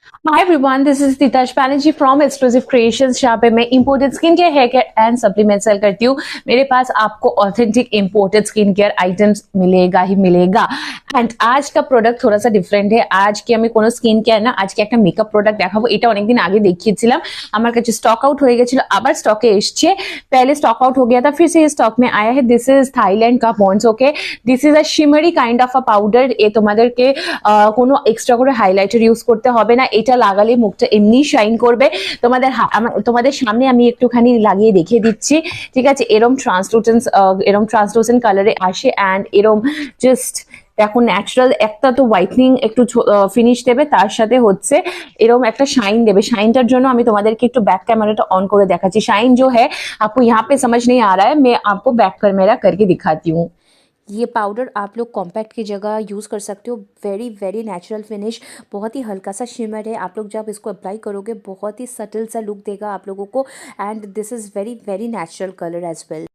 Hi everyone, this is Titash Banerjee from exclusive creations, जहाँ पे मैं imported skin care, hair care and supplement sale करती हूँ। मेरे पास आपको authentic imported skin care items मिलेगा ही मिलेगा। एंड आज का प्रोडक्ट थोड़ा सा डिफरेंट है। आज की আমি কোনো স্কিন কেয়ার না, আজকে একটা মেকআপ প্রোডাক্ট দেখাবো। এটা অনেকদিন আগে দেখিয়েছিলাম, আমার কাছে স্টক আউট হয়ে গেছিল, আবার স্টকে এসছে। पहले स्टॉक आउट हो गया था, फिर से ये स्टॉक में आया है। दिस इज थाईलैंड का Pond's. Okay, this is a shimmery kind of a powder. এ তোমাদেরকে কোনো এক্সট্রা করে হাইলাইটার ইউজ করতে হবে না। এটা লাগালে মুখটা এমনি শাইন করবে। তোমাদের সামনে আমি একটুখানি লাগিয়ে দেখিয়ে দিচ্ছি। ঠিক আছে, এরম ট্রান্সলুসেন্ট কালারে আসে অ্যান্ড এরম জাস্ট দেখো ন্যাচারাল একটা তো হোয়াইটনিং একটু ফিনিশ দেবে, তার সাথে হচ্ছে এরকম একটা শাইন দেবে। শাইনটার জন্য আমি তোমাদেরকে একটু ব্যাক ক্যামেরাটা অন করে দেখাচ্ছি। শাইन जो है आपको यहाँ पे समझ नहीं आ रहा है, मैं आपको बैक कैमरा करके दिखाती हूँ। ये पाउडर आप लोग कॉम्पैक्ट की जगह यूज़ कर सकते हो। वेरी वेरी नेचुरल फिनिश, बहुत ही हल्का सा शिमर है। आप लोग जब इसको अप्लाई करोगे बहुत ही सटल सा लुक देगा आप लोगों को। And this is very very natural colour as well.